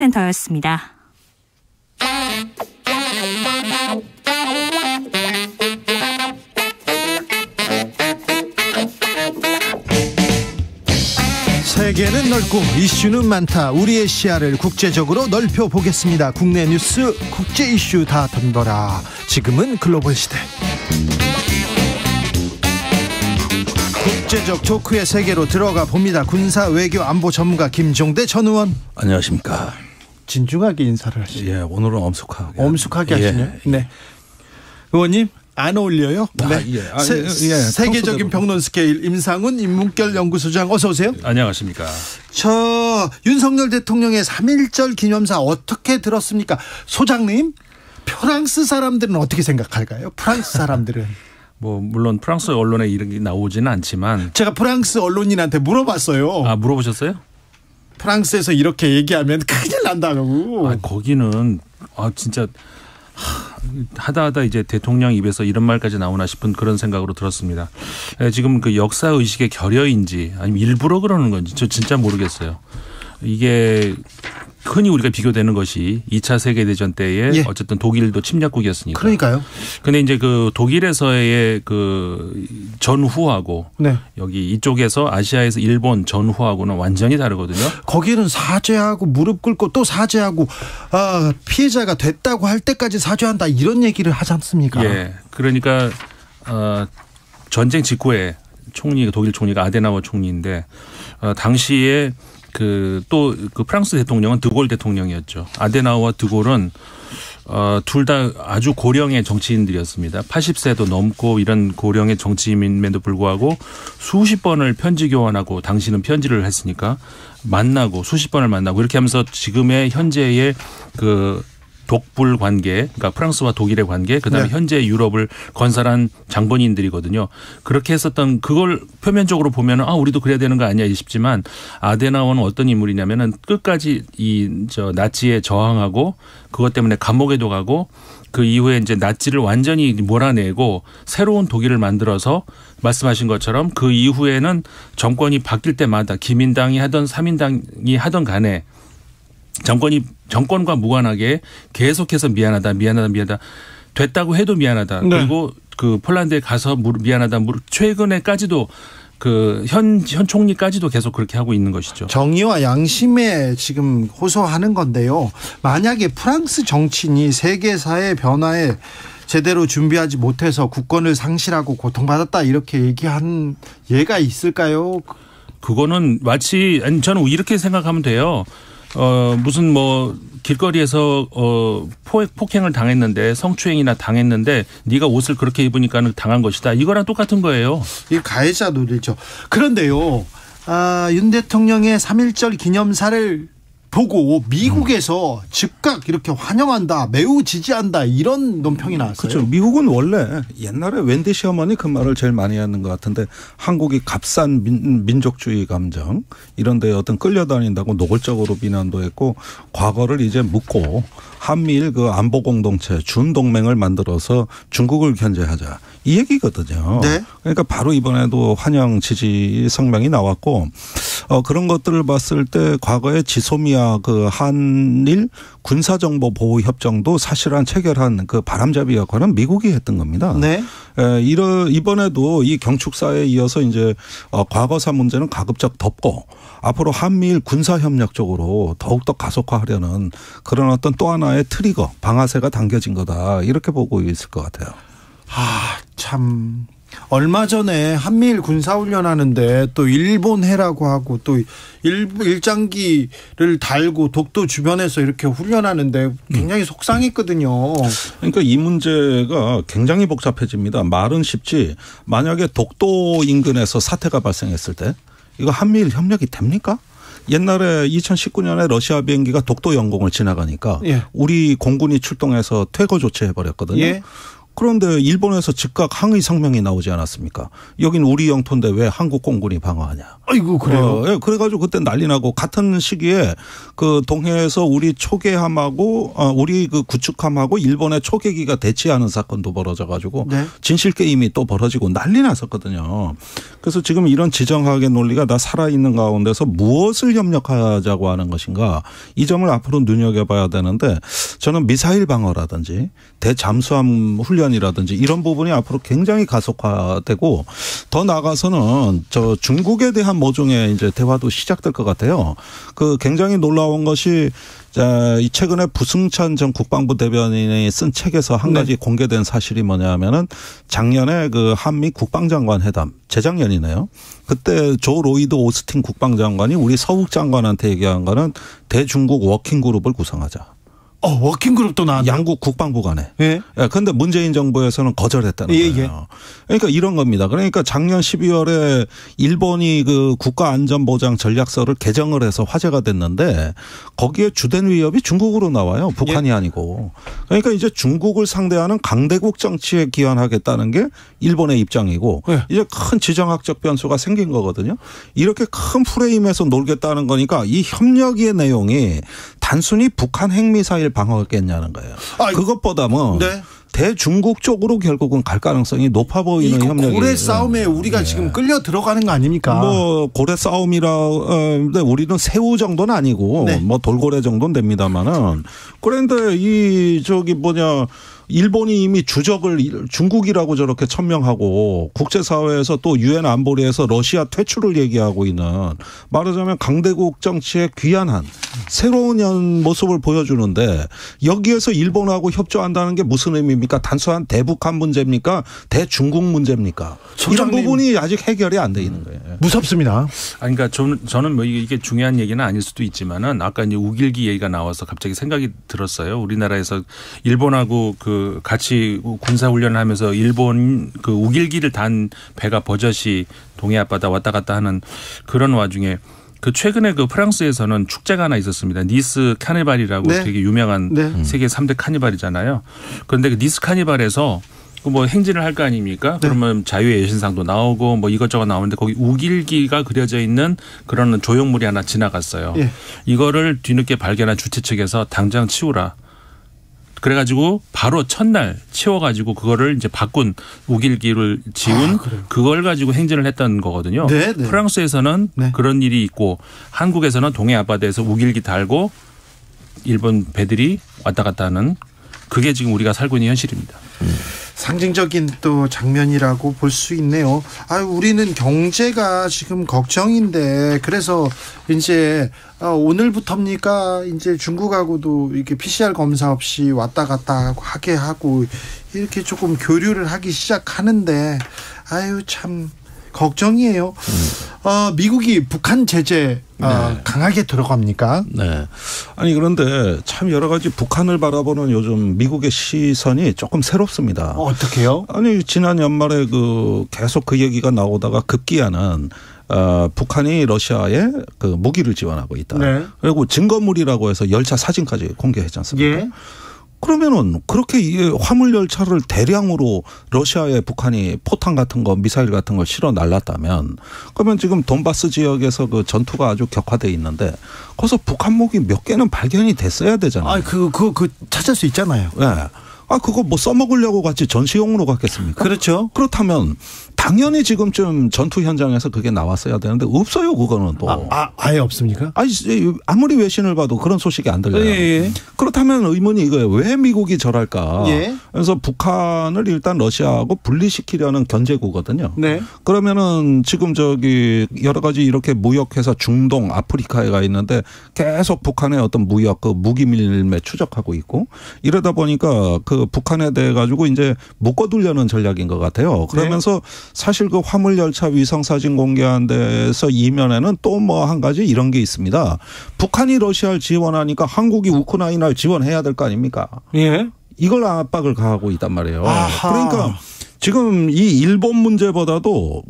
시사센터였습니다. 세계는 넓고 이슈는 많다. 우리의 시야를 국제적으로 넓혀보겠습니다. 국내 뉴스, 국제 이슈 다 던져라. 지금은 글로벌 시대. 국제적 토크의 세계로 들어가 봅니다. 군사 외교 안보 전문가 김종대 전 의원. 안녕하십니까. 진중하게 인사를 하시죠. 예, 오늘은 엄숙하게. 엄숙하게 하시네요. 네. 의원님. 안 어울려요? 네. 세계적인 평론 스케일 임상훈 인문결 연구소장 어서 오세요. 안녕하십니까. 윤석열 대통령의 3.1절 기념사 어떻게 들었습니까? 소장님, 프랑스 사람들은 어떻게 생각할까요? 프랑스 사람들은. 물론 프랑스 언론에 이런 게 나오지는 않지만 제가 프랑스 언론인한테 물어봤어요. 아, 물어보셨어요? 프랑스에서 이렇게 얘기하면 큰일 난다고. 거기는 진짜 하다 이제 대통령 입에서 이런 말까지 나오나 싶은 그런 생각으로 들었습니다. 지금 그 역사 의식의 결여인지 아니면 일부러 그러는 건지 저 진짜 모르겠어요. 이게 흔히 우리가 비교되는 것이 2차 세계대전 때에 어쨌든 독일도 침략국이었으니까. 그러니까요. 근데 이제 그 독일에서의 그 전후하고 여기 이쪽에서 아시아에서 일본 전후하고는 완전히 다르거든요. 거기는 사죄하고 무릎 꿇고 또 사죄하고 피해자가 됐다고 할 때까지 사죄한다 이런 얘기를 하지 않습니까? 예. 그러니까 전쟁 직후에 독일 총리가 아데나워 총리인데 당시에 그 프랑스 대통령은 드골 대통령이었죠. 아데나우와 드골은 둘 다 아주 고령의 정치인들이었습니다. 80세도 넘고 이런 고령의 정치인임에도 불구하고 수십 번을 편지 교환하고 당시는 편지를 했으니까 만나고 수십 번을 만나고 이렇게 하면서 지금의 현재의 그 독불 관계, 그러니까 프랑스와 독일의 관계, 그다음에 현재 유럽을 건설한 장본인들이거든요. 그렇게 했었던 그걸 표면적으로 보면은 우리도 그래야 되는 거 아니야 싶지만 아데나워는 어떤 인물이냐면은 끝까지 나치에 저항하고 그것 때문에 감옥에도 가고 그 이후에 이제 나치를 완전히 몰아내고 새로운 독일을 만들어서 말씀하신 것처럼 그 이후에는 정권이 바뀔 때마다 기민당이 하던 삼인당이 하던 간에 정권과 무관하게 계속해서 미안하다 됐다고 해도 미안하다. 그리고 그 폴란드에 가서 미안하다. 최근에까지도 그 현 총리까지도 계속 그렇게 하고 있는 것이죠. 정의와 양심에 지금 호소하는 건데요. 만약에 프랑스 정치인이 세계사의 변화에 제대로 준비하지 못해서 국권을 상실하고 고통받았다 이렇게 얘기한 예가 있을까요? 그거는 마치 저는 이렇게 생각하면 돼요. 무슨 길거리에서 폭행을 당했는데 성추행이나 당했는데 네가 옷을 그렇게 입으니까는 당한 것이다. 이거랑 똑같은 거예요. 이 가해자 논리죠. 그런데요. 윤 대통령의 3.1절 기념사를 보고 미국에서 즉각 이렇게 환영한다, 매우 지지한다 이런 논평이 나왔어요. 그렇죠. 미국은 원래 옛날에 웬디 셔먼이 그 말을 제일 많이 하는 것 같은데 한국이 값싼 민족주의 감정 이런 데 어떤 끌려다닌다고 노골적으로 비난도 했고 과거를 이제 묻고 한미일 그 안보 공동체 준동맹을 만들어서 중국을 견제하자 이 얘기거든요. 네. 그러니까 바로 이번에도 환영 지지 성명이 나왔고 그런 것들을 봤을 때 과거에 지소미아 그 한일 군사정보 보호 협정도 사실은 체결한 그 바람잡이 역할은 미국이 했던 겁니다. 네. 이번에도 이 경축사에 이어서 이제 과거사 문제는 가급적 덮고 앞으로 한미일 군사협력 쪽으로 더욱더 가속화하려는 그런 어떤 또 하나의 트리거 방아쇠가 당겨진 거다 이렇게 보고 있을 것 같아요. 참 얼마 전에 한미일 군사훈련하는데 또 일본 해라고 하고 또 일장기를 달고 독도 주변에서 이렇게 훈련하는데 굉장히 속상했거든요. 그러니까 이 문제가 굉장히 복잡해집니다. 말은 쉽지 만약에 독도 인근에서 사태가 발생했을 때 이거 한미일 협력이 됩니까? 옛날에 2019년에 러시아 비행기가 독도 영공을 지나가니까 우리 공군이 출동해서 퇴거 조치해버렸거든요. 그런데 일본에서 즉각 항의 성명이 나오지 않았습니까? 여긴 우리 영토인데 왜 한국 공군이 방어하냐. 아이고 그래요. 예, 그래가지고 그때 난리 나고 같은 시기에 그 동해에서 우리 초계함하고 우리 그 구축함하고 일본의 초계기가 대치하는 사건도 벌어져가지고 네. 진실 게임이 또 벌어지고 난리 났었거든요. 그래서 지금 이런 지정학의 논리가 다 살아있는 가운데서 무엇을 협력하자고 하는 것인가 이 점을 앞으로 눈여겨봐야 되는데 저는 미사일 방어라든지 대잠수함 훈련이라든지 이런 부분이 앞으로 굉장히 가속화되고 더 나아가서는 저 중국에 대한 모종의 이제 대화도 시작될 것 같아요. 그 굉장히 놀라운 것이 최근에 부승찬 전 국방부 대변인이 쓴 책에서 한 가지 공개된 사실이 뭐냐면은 작년에 그 한미 국방장관 회담 재작년이네요. 그때 조 로이드 오스틴 국방장관이 우리 서욱 장관한테 얘기한 거는 대중국 워킹그룹을 구성하자. 워킹그룹도 나왔나요? 양국 국방부 간에. 예. 그런데 문재인 정부에서는 거절했다는 거예요. 그러니까 이런 겁니다. 그러니까 작년 12월에 일본이 그 국가안전보장 전략서를 개정을 해서 화제가 됐는데 거기에 주된 위협이 중국으로 나와요. 북한이 아니고. 그러니까 이제 중국을 상대하는 강대국 정치에 기원하겠다는 게 일본의 입장이고 이제 큰 지정학적 변수가 생긴 거거든요. 이렇게 큰 프레임에서 놀겠다는 거니까 이 협력의 내용이 단순히 북한 핵미사일 방어겠냐는 거예요. 그것보다 뭐 대중국 쪽으로 결국은 갈 가능성이 높아 보이는 협력이. 고래 싸움에 우리가 지금 끌려 들어가는 거 아닙니까? 뭐 고래 싸움이라는데 우리는 새우 정도는 아니고 뭐 돌고래 정도는 됩니다만은 그런데 이 일본이 이미 주적을 중국이라고 저렇게 천명하고 국제사회에서 또 유엔 안보리에서 러시아 퇴출을 얘기하고 있는 말하자면 강대국 정치에 귀환한 새로운 모습을 보여주는데 여기에서 일본하고 협조한다는 게 무슨 의미입니까? 단순한 대북한 문제입니까? 대중국 문제입니까? 이런 부분이 아직 해결이 안 돼 있는 거예요. 무섭습니다. 그러니까 저는 뭐 이게 중요한 얘기는 아닐 수도 있지만은 아까 이제 우길기 얘기가 나와서 갑자기 생각이 들었어요. 우리나라에서 일본하고 같이 군사 훈련을 하면서 일본 그 우길기를 단 배가 버젓이 동해 앞바다 왔다 갔다 하는 그런 와중에 최근에 프랑스에서는 축제가 하나 있었습니다. 니스 카니발이라고 되게 유명한 세계 3대 카니발이잖아요. 그런데 그 니스 카니발에서 뭐 행진을 할 거 아닙니까? 그러면 자유의 여신상도 나오고 뭐 이것저것 나오는데 거기 우길기가 그려져 있는 그런 조형물이 하나 지나갔어요. 이거를 뒤늦게 발견한 주최 측에서 당장 치우라. 그래가지고 바로 첫날 치워가지고 그거를 이제 바꾼 우길기를 지운 그걸 가지고 행진을 했던 거거든요. 프랑스에서는 그런 일이 있고 한국에서는 동해 앞바다에서 우길기 달고 일본 배들이 왔다 갔다 하는 그게 지금 우리가 살고 있는 현실입니다. 상징적인 또 장면이라고 볼 수 있네요. 우리는 경제가 지금 걱정인데 그래서 이제 오늘부터입니까? 이제 중국하고도 이렇게 PCR 검사 없이 왔다 갔다 하게 하고 이렇게 조금 교류를 하기 시작하는데 참 걱정이에요. 미국이 북한 제재 강하게 들어갑니까? 네. 아니 그런데 참 여러 가지 북한을 바라보는 요즘 미국의 시선이 조금 새롭습니다. 어떻게요? 아니 지난 연말에 계속 그 얘기가 나오다가 급기야는 북한이 러시아에 무기를 지원하고 있다. 그리고 증거물이라고 해서 열차 사진까지 공개했지 않습니까? 그러면은 그렇게 화물 열차를 대량으로 러시아에 북한이 포탄 같은 거 미사일 같은 걸 실어 날랐다면 그러면 지금 돈바스 지역에서 전투가 아주 격화돼 있는데 거기서 북한 무기 몇 개는 발견이 됐어야 되잖아요. 그거 찾을 수 있잖아요. 네. 그거 뭐 써먹으려고 같이 전시용으로 갔겠습니까? 그렇죠. 그렇다면 당연히 지금쯤 전투 현장에서 그게 나왔어야 되는데 없어요. 그거는 또. 아예 없습니까? 아무리 외신을 봐도 그런 소식이 안 들려요. 그렇다면 의문이 이거예요. 왜 미국이 저럴까? 그래서 북한을 일단 러시아하고 분리시키려는 견제구거든요. 그러면은 지금 여러 가지 이렇게 무역회사 중동 아프리카에 가 있는데 계속 북한의 어떤 무역 무기 밀매 추적하고 있고 이러다 보니까 북한에 대해 가지고 이제 묶어두려는 전략인 것 같아요. 그러면서 사실 화물 열차 위성 사진 공개한 데서 이면에는 또 뭐 한 가지 이런 게 있습니다. 북한이 러시아를 지원하니까 한국이 우크라이나를 지원해야 될 거 아닙니까? 이걸 압박을 가하고 있단 말이에요. 그러니까 지금 이 일본 문제보다도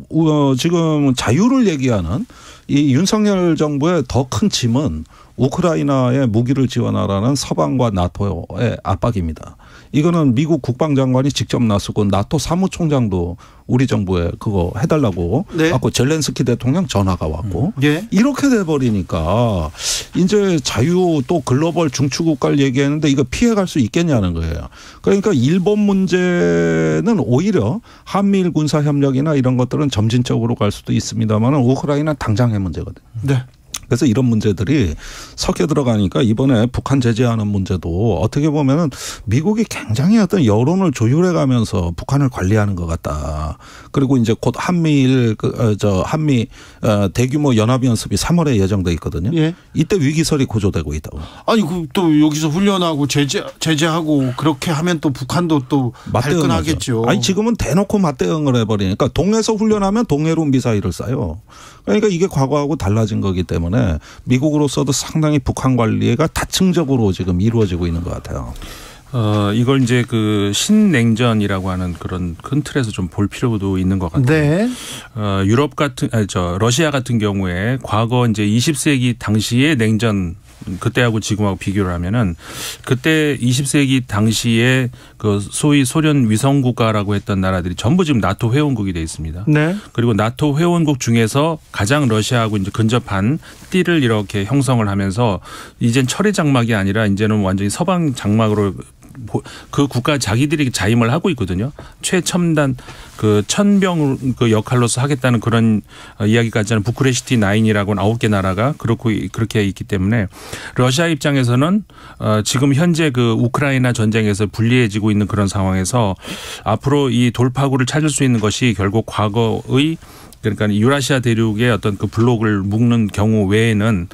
지금 자유를 얘기하는 이 윤석열 정부의 더 큰 짐은 우크라이나에 무기를 지원하라는 서방과 나토의 압박입니다. 이거는 미국 국방장관이 직접 나서고 나토 사무총장도 우리 정부에 그거 해달라고 네. 아까 젤렌스키 대통령 전화가 왔고 예. 이렇게 돼버리니까 이제 자유 또 글로벌 중추국가를 얘기했는데 이거 피해갈 수 있겠냐는 거예요. 그러니까 일본 문제는 오히려 한미일 군사협력이나 이런 것들은 점진적으로 갈 수도 있습니다만 우크라이나는 당장의 문제거든요. 네. 그래서 이런 문제들이 섞여 들어가니까 이번에 북한 제재하는 문제도 어떻게 보면은 미국이 굉장히 어떤 여론을 조율해 가면서 북한을 관리하는 것 같다. 그리고 이제 곧 한미 대규모 연합연습이 3월에 예정돼 있거든요. 예. 이때 위기설이 고조되고 있다고. 아니 또 여기서 훈련하고 제재하고 그렇게 하면 또 북한도 또 발끈하겠죠. 아니 지금은 대놓고 맞대응을 해버리니까 동해에서 훈련하면 동해로 미사일을 쏴요. 그러니까 이게 과거하고 달라진 거기 때문에 미국으로서도 상당히 북한 관리가 다층적으로 지금 이루어지고 있는 것 같아요. 이걸 이제 그 신냉전이라고 하는 그런 큰 틀에서 좀 볼 필요도 있는 것 같아요. 네. 러시아 같은 경우에 과거 이제 20세기 당시의 냉전 그때하고 지금하고 비교를 하면은 그때 20세기 당시에 그 소위 소련 위성국가라고 했던 나라들이 전부 지금 나토 회원국이 돼 있습니다. 네. 그리고 나토 회원국 중에서 가장 러시아하고 이제 근접한 띠를 이렇게 형성을 하면서 이젠 철의 장막이 아니라 이제는 완전히 서방 장막으로 그 국가 자기들이 자임을 하고 있거든요. 최첨단 그 천병 그 역할로서 하겠다는 그런 이야기까지는 부쿠레슈티 9이라고 9개 나라가 그렇게 있기 때문에 러시아 입장에서는 지금 현재 그 우크라이나 전쟁에서 불리해지고 있는 그런 상황에서 앞으로 이 돌파구를 찾을 수 있는 것이 결국 과거의 그러니까 유라시아 대륙의 어떤 그 블록을 묶는 경우 외에는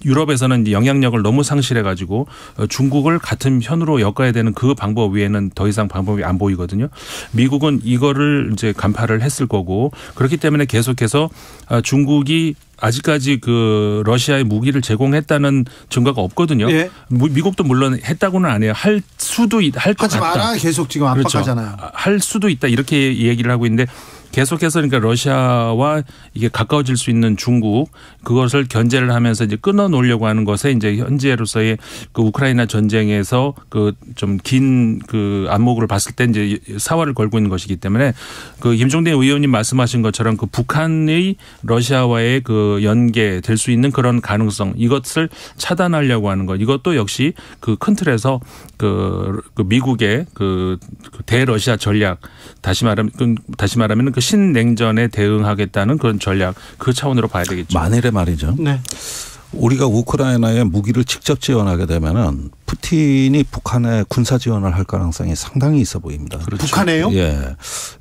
유럽에서는 영향력을 너무 상실해 가지고 중국을 같은 편으로 엮어야 되는 그 방법 외에는 더 이상 방법이 안 보이거든요. 미국은 이거를 이제 간파를 했을 거고 그렇기 때문에 계속해서 중국이 아직까지 그 러시아에 무기를 제공했다는 증거가 없거든요. 예. 미국도 물론 했다고는 안 해요. 할 수도 할 것 같다. 하지 마라 계속 지금 압박하잖아요. 그렇죠. 할 수도 있다 이렇게 얘기를 하고 있는데 계속해서 그러니까 러시아와 이게 가까워질 수 있는 중국 그것을 견제를 하면서 이제 끊어놓으려고 하는 것에 이제 현재로서의 그 우크라이나 전쟁에서 그 좀 긴 그 안목을 봤을 때 이제 사활을 걸고 있는 것이기 때문에 그 김종대 의원님 말씀하신 것처럼 그 북한의 러시아와의 그 연계될 수 있는 그런 가능성 이것을 차단하려고 하는 것 이것도 역시 그 큰 틀에서 그 미국의 그 대러시아 전략 다시 말하면 그 신냉전에 대응하겠다는 그런 전략 그 차원으로 봐야 되겠죠. 만일에 말이죠. 네. 우리가 우크라이나에 무기를 직접 지원하게 되면은 푸틴이 북한에 군사 지원을 할 가능성이 상당히 있어 보입니다. 그렇죠. 북한에요? 예.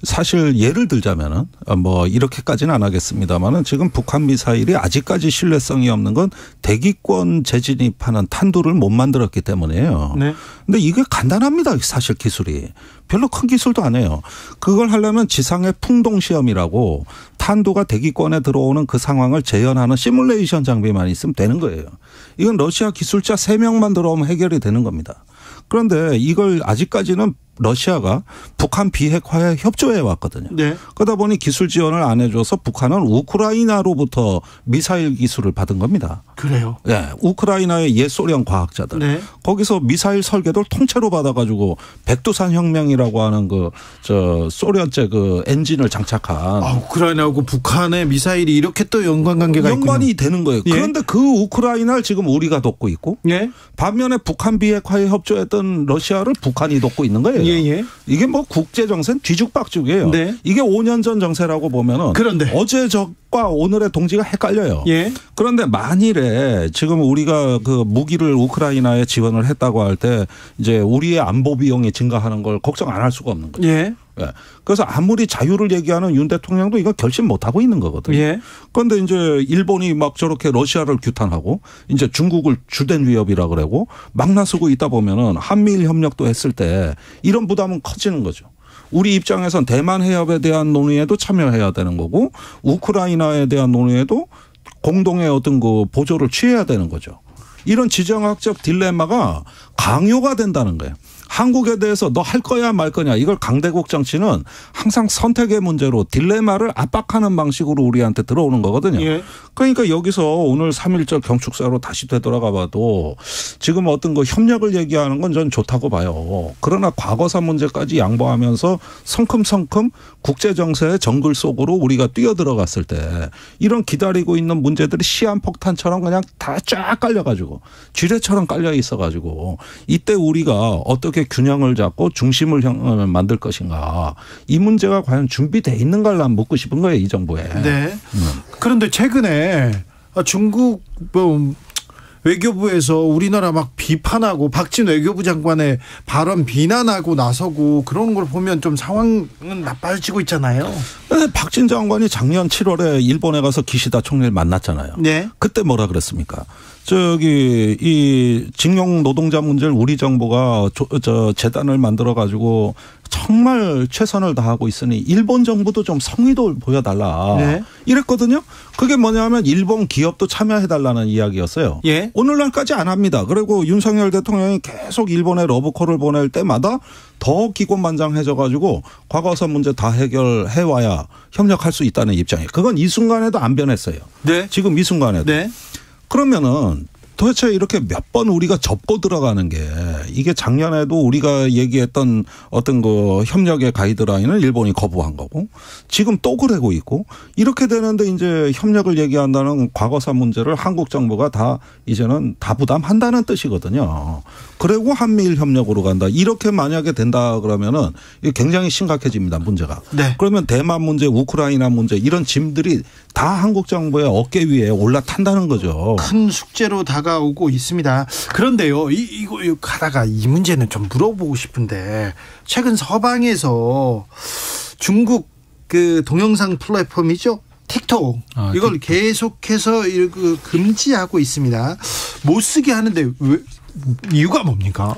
사실 예를 들자면은 뭐 이렇게까지는 안 하겠습니다만은 지금 북한 미사일이 아직까지 신뢰성이 없는 건 대기권 재진입하는 탄두를 못 만들었기 때문이에요. 네. 근데 이게 간단합니다. 사실 기술이. 별로 큰 기술도 아니에요. 그걸 하려면 지상의 풍동 시험이라고 탄두가 대기권에 들어오는 그 상황을 재현하는 시뮬레이션 장비만 있으면 되는 거예요. 이건 러시아 기술자 3명만 들어오면 해결이 되는 겁니다. 그런데 이걸 아직까지는 러시아가 북한 비핵화에 협조해 왔거든요. 네. 그러다 보니 기술 지원을 안 해줘서 북한은 우크라이나로부터 미사일 기술을 받은 겁니다. 그래요? 네. 우크라이나의 옛 소련 과학자들. 네. 거기서 미사일 설계도를 통째로 받아가지고 백두산 혁명이라고 하는 소련제 엔진을 장착한. 우크라이나하고 북한의 미사일이 이렇게 또 연관관계가 연관이 있군요. 되는 거예요. 예. 그런데 그 우크라이나를 지금 우리가 돕고 있고. 예. 반면에 북한 비핵화에 협조했던 러시아를 북한이 돕고 있는 거예요. 예. 이게 뭐 국제 정세는 뒤죽박죽이에요. 네. 이게 5년 전 정세라고 보면은 그런데 어제 적과 오늘의 동지가 헷갈려요. 예. 그런데 만일에 지금 우리가 그 무기를 우크라이나에 지원을 했다고 할 때 이제 우리의 안보 비용이 증가하는 걸 걱정 안 할 수가 없는 거죠. 예. 예. 그래서 아무리 자유를 얘기하는 윤 대통령도 이거 결심 못 하고 있는 거거든요. 예. 그런데 이제 일본이 막 저렇게 러시아를 규탄하고 이제 중국을 주된 위협이라 그러고 막 나서고 있다 보면은 한미일 협력도 했을 때 이런 부담은 커지는 거죠. 우리 입장에선 대만 해협에 대한 논의에도 참여해야 되는 거고 우크라이나에 대한 논의에도 공동의 어떤 그 보조를 취해야 되는 거죠. 이런 지정학적 딜레마가 강요가 된다는 거예요. 한국에 대해서 너 할 거야 말 거냐 이걸 강대국 정치는 항상 선택의 문제로 딜레마를 압박하는 방식으로 우리한테 들어오는 거거든요. 예. 그러니까 여기서 오늘 3.1절 경축사로 다시 되돌아가 봐도 지금 어떤 거 협력을 얘기하는 건 전 좋다고 봐요. 그러나 과거사 문제까지 양보하면서 성큼성큼 국제정세의 정글 속으로 우리가 뛰어들어갔을 때 이런 기다리고 있는 문제들이 시한폭탄처럼 그냥 다 쫙 깔려가지고 쥐레처럼 깔려 있어가지고 이때 우리가 어떻게 균형을 잡고 중심을 만들 것인가 이 문제가 과연 준비되어 있는가를 난 묻고 싶은 거예요. 이 정부에. 네. 그런데 최근에 중국 외교부에서 우리나라 막 비판하고 박진 외교부 장관의 발언 비난하고 나서고 그러는 걸 보면 좀 상황은 나빠지고 있잖아요. 박진 장관이 작년 7월에 일본에 가서 기시다 총리를 만났잖아요. 네. 그때 뭐라 그랬습니까? 이 징용 노동자 문제를 우리 정부가 재단을 만들어 가지고 정말 최선을 다하고 있으니 일본 정부도 좀 성의도 보여달라. 네. 이랬거든요. 그게 뭐냐면 일본 기업도 참여해달라는 이야기였어요. 예. 오늘날까지 안 합니다. 그리고 윤석열 대통령이 계속 일본에 러브콜을 보낼 때마다 더 기곤만장해져 가지고 과거사 문제 다 해결해와야 협력할 수 있다는 입장이에요. 그건 이 순간에도 안 변했어요. 네. 지금 이 순간에도. 네. 그러면은 도대체 이렇게 몇 번 우리가 접고 들어가는 게 이게 작년에도 우리가 얘기했던 어떤 그 협력의 가이드라인을 일본이 거부한 거고 지금 또 그러고 있고 이렇게 되는데 이제 협력을 얘기한다는 과거사 문제를 한국 정부가 다 이제는 다 부담한다는 뜻이거든요. 그리고 한미일 협력으로 간다. 이렇게 만약에 된다 그러면은 이게 굉장히 심각해집니다. 문제가. 네. 그러면 대만 문제, 우크라이나 문제 이런 짐들이 다 한국 정부의 어깨 위에 올라탄다는 거죠. 큰 숙제로 다가오고 있습니다. 그런데요, 이거 가다가 이 문제는 좀 물어보고 싶은데 최근 서방에서 중국 그 동영상 플랫폼이죠. 틱톡 이걸 틱톡. 계속해서 금지하고 있습니다. 못 쓰게 하는데 왜? 이유가 뭡니까?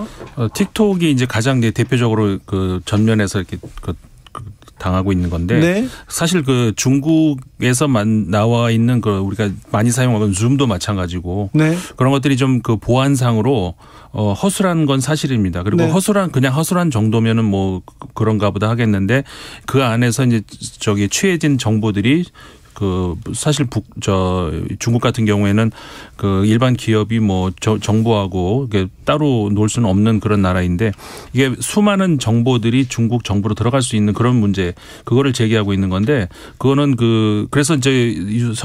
틱톡이 이제 가장 대표적으로 그 전면에서 이렇게 당하고 있는 건데 네. 사실 그 중국에서만 나와 있는 그 우리가 많이 사용하는 줌도 마찬가지고 네. 그런 것들이 좀 그 보안상으로 허술한 건 사실입니다. 그리고 네. 그냥 허술한 정도면은 뭐 그런가 보다 하겠는데 그 안에서 이제 취해진 정보들이 그 사실 중국 같은 경우에는 그 일반 기업이 뭐 정부하고 따로 놀 수는 없는 그런 나라인데 이게 수많은 정보들이 중국 정부로 들어갈 수 있는 그런 문제 그거를 제기하고 있는 건데 그거는 그래서 이제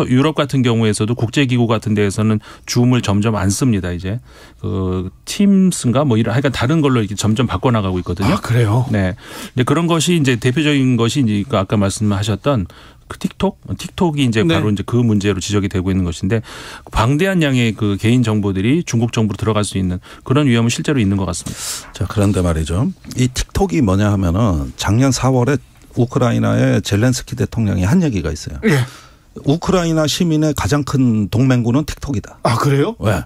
유럽 같은 경우에서도 국제기구 같은 데에서는 줌을 점점 안 씁니다. 이제 그 팀스인가 뭐 이런 하여간 다른 걸로 이렇게 점점 바꿔나가고 있거든요. 아, 그래요? 네. 근데 그런 것이 이제 대표적인 것이 이제 아까 말씀하셨던 그 틱톡이 이제 네. 바로 이제 그 문제로 지적이 되고 있는 것인데 방대한 양의 그 개인 정보들이 중국 정부로 들어갈 수 있는 그런 위험은 실제로 있는 것 같습니다. 자, 그런데 말이죠. 이 틱톡이 뭐냐 하면은 작년 4월에 우크라이나의 젤렌스키 대통령이 한 얘기가 있어요. 예. 우크라이나 시민의 가장 큰 동맹군은 틱톡이다. 아, 그래요? 왜?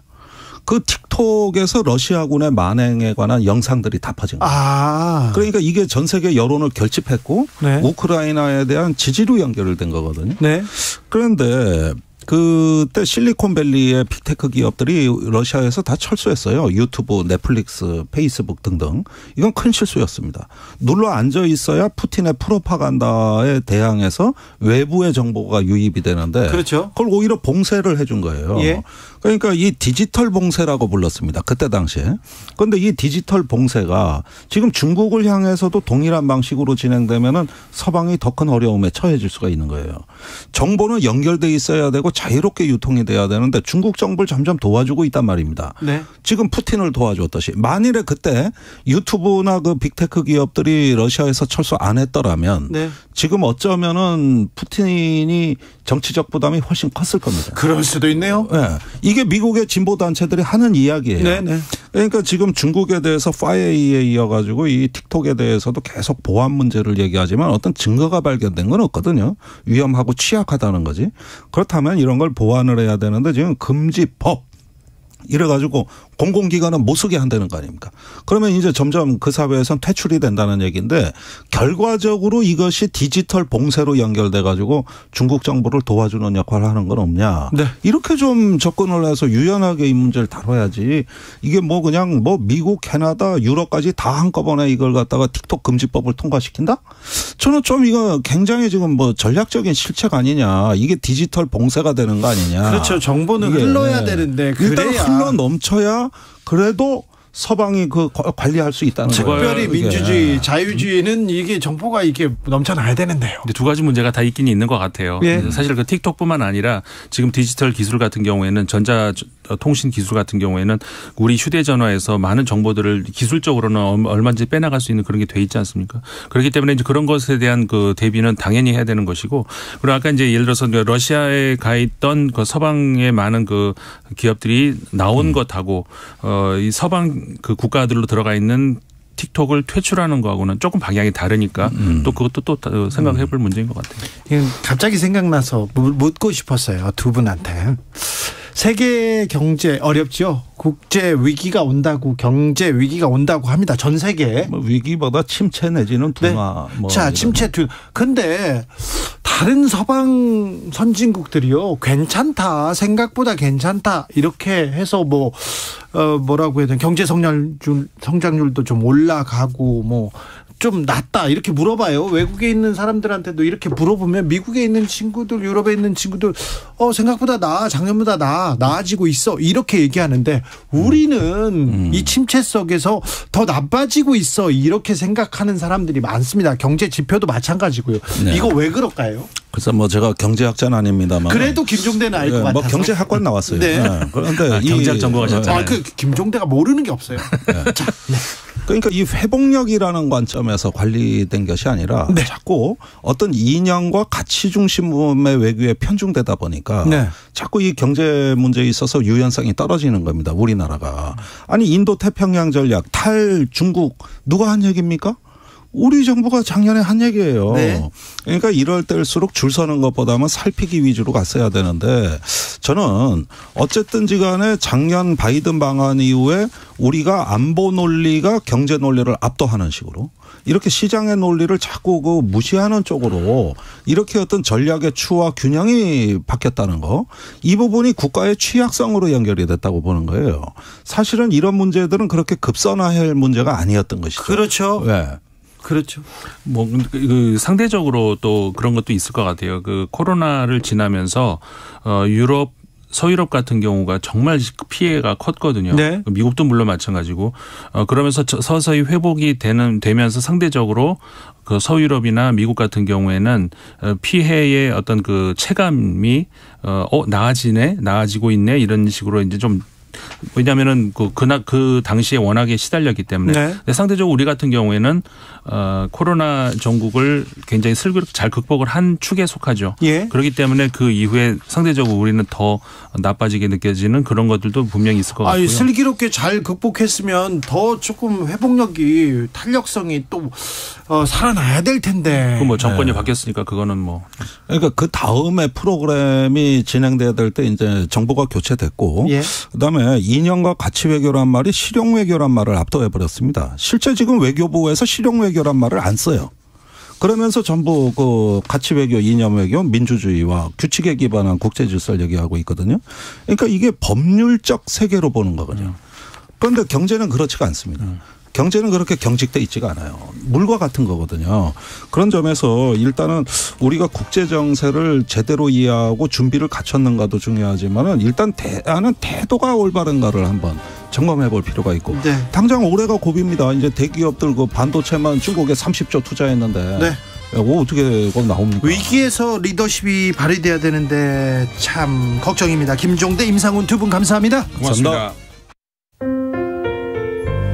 그 틱톡에서 러시아군의 만행에 관한 영상들이 다 퍼진 거예요. 아. 그러니까 이게 전 세계 여론을 결집했고 네. 우크라이나에 대한 지지로 연결된 거거든요. 네. 그런데 그때 실리콘밸리의 빅테크 기업들이 러시아에서 다 철수했어요. 유튜브, 넷플릭스, 페이스북 등등. 이건 큰 실수였습니다. 눌러 앉아 있어야 푸틴의 프로파간다에 대항해서 외부의 정보가 유입이 되는데 그렇죠. 그걸 오히려 봉쇄를 해준 거예요. 예. 그러니까 이 디지털 봉쇄라고 불렀습니다. 그때 당시에. 그런데 이 디지털 봉쇄가 지금 중국을 향해서도 동일한 방식으로 진행되면은 서방이 더 큰 어려움에 처해질 수가 있는 거예요. 정보는 연결돼 있어야 되고 자유롭게 유통이 돼야 되는데 중국 정부를 점점 도와주고 있단 말입니다. 네. 지금 푸틴을 도와줬듯이 만일에 그때 유튜브나 그 빅테크 기업들이 러시아에서 철수 안 했더라면 네. 지금 어쩌면은 푸틴이 정치적 부담이 훨씬 컸을 겁니다. 그럴 수도 있네요. 네. 이게 미국의 진보 단체들이 하는 이야기예요. 네네. 그러니까 지금 중국에 대해서 파이에 이어가지고 이 틱톡에 대해서도 계속 보안 문제를 얘기하지만 어떤 증거가 발견된 건 없거든요. 위험하고 취약하다는 거지. 그렇다면 이런 걸 보완을 해야 되는데 지금 금지법 이래가지고 공공기관은 못 쓰게 한다는 거 아닙니까? 그러면 이제 점점 그 사회에선 퇴출이 된다는 얘기인데 결과적으로 이것이 디지털 봉쇄로 연결돼 가지고 중국 정부를 도와주는 역할을 하는 건 없냐. 네. 이렇게 좀 접근을 해서 유연하게 이 문제를 다뤄야지. 이게 뭐 그냥 뭐 미국, 캐나다, 유럽까지 다 한꺼번에 이걸 갖다가 틱톡 금지법을 통과시킨다? 저는 좀 이거 굉장히 지금 뭐 전략적인 실책 아니냐. 이게 디지털 봉쇄가 되는 거 아니냐. 그렇죠. 정보는 흘러야 되는데 일단 그래야. 흘러 넘쳐야 그래도 서방이 그 관리할 수 있다는 거예요. 특별히 민주주의, 자유주의는 이게 정보가 이게 넘쳐나야 되는데요. 근데 두 가지 문제가 다 있긴 있는 것 같아요. 예. 사실 그 틱톡뿐만 아니라 지금 디지털 기술 같은 경우에는 전자통신 기술 같은 경우에는 우리 휴대전화에서 많은 정보들을 기술적으로는 얼마든지 빼나갈 수 있는 그런 게 돼 있지 않습니까? 그렇기 때문에 이제 그런 것에 대한 그 대비는 당연히 해야 되는 것이고, 그리고 아까 이제 예를 들어서 러시아에 가 있던 그 서방의 많은 그 기업들이 나온 것하고 이 서방 그 국가들로 들어가 있는 틱톡을 퇴출하는 거하고는 조금 방향이 다르니까 또 그것도 또 생각해 볼 문제인 것 같아요. 갑자기 생각나서 묻고 싶었어요. 두 분한테. 세계 경제 어렵죠. 국제 위기가 온다고, 경제 위기가 온다고 합니다. 전 세계. 뭐 위기보다 침체 내지는 둔화. 네. 자, 침체 둔화. 근데 다른 서방 선진국들이요, 괜찮다, 생각보다 괜찮다 이렇게 해서 뭐라고 해야 되나, 경제 성장률도 좀 올라가고 뭐 좀 낫다 이렇게 물어봐요. 외국에 있는 사람들한테도 이렇게 물어보면 미국에 있는 친구들, 유럽에 있는 친구들 생각보다 작년보다 나아지고 있어 이렇게 얘기하는데 우리는 이 침체 속에서 더 나빠지고 있어 이렇게 생각하는 사람들이 많습니다. 경제 지표도 마찬가지고요. 네. 이거 왜 그럴까요? 그래서 뭐 제가 경제학자는 아닙니다만 그래도 김종대는 알 것 같아서. 뭐 경제학관 나왔어요. 네. 네. 그런데 경제학 전공하셨잖아요. 김종대가 모르는 게 없어요. 네. 자, 네. 그러니까 이 회복력이라는 관점에서 관리된 것이 아니라 네. 자꾸 어떤 이념과 가치 중심의 외교에 편중되다 보니까 네. 자꾸 이 경제 문제에 있어서 유연성이 떨어지는 겁니다. 우리나라가. 아니 인도 태평양 전략 탈 중국 누가 한 얘기입니까? 우리 정부가 작년에 한 얘기예요. 네. 그러니까 이럴 때일수록 줄 서는 것보다는 살피기 위주로 갔어야 되는데 저는 어쨌든지 간에 작년 바이든 방한 이후에 우리가 안보 논리가 경제 논리를 압도하는 식으로 이렇게 시장의 논리를 자꾸 그 무시하는 쪽으로 이렇게 어떤 전략의 추와 균형이 바뀌었다는 거, 이 부분이 국가의 취약성으로 연결이 됐다고 보는 거예요. 사실은 이런 문제들은 그렇게 급선화할 문제가 아니었던 것이죠. 그렇죠. 네. 그렇죠. 뭐 상대적으로 또 그런 것도 있을 것 같아요. 그 코로나를 지나면서 유럽, 서유럽 같은 경우가 정말 피해가 컸거든요. 네. 미국도 물론 마찬가지고 그러면서 서서히 회복이 되면서 상대적으로 그 서유럽이나 미국 같은 경우에는 피해의 어떤 그 체감이 나아지고 있네 이런 식으로 이제 좀. 왜냐하면은 그 당시에 워낙에 시달렸기 때문에. 네. 근데 상대적으로 우리 같은 경우에는 코로나 전국을 굉장히 슬기롭게 잘 극복을 한 축에 속하죠. 예. 그렇기 때문에 그 이후에 상대적으로 우리는 더 나빠지게 느껴지는 그런 것들도 분명히 있을 것 같고요. 슬기롭게 잘 극복했으면 더 조금 회복력이, 탄력성이 또 살아나야 될 텐데. 그 뭐 정권이 바뀌었으니까 그거는 뭐. 그러니까 그 다음에 프로그램이 진행돼야 될 때 이제 정부가 교체됐고, 예. 그다음에 이념과 가치 외교란 말이 실용 외교란 말을 압도해 버렸습니다. 실제 지금 외교부에서 실용 외교란 말을 안 써요. 그러면서 전부 그 가치 외교, 이념 외교, 민주주의와 규칙에 기반한 국제 질서를 얘기하고 있거든요. 그러니까 이게 법률적 세계로 보는 거거든요. 그런데 경제는 그렇지가 않습니다. 경제는 그렇게 경직돼 있지가 않아요. 물과 같은 거거든요. 그런 점에서 일단은 우리가 국제 정세를 제대로 이해하고 준비를 갖췄는가도 중요하지만은 일단 대안은 태도가 올바른가를 한번 점검해 볼 필요가 있고. 네. 당장 올해가 고비입니다. 이제 대기업들 그 반도체만 중국에 30조 투자했는데. 네. 어떻게 그거 나옵니까? 위기에서 리더십이 발휘돼야 되는데 참 걱정입니다. 김종대, 임상훈 두 분 감사합니다. 고맙습니다.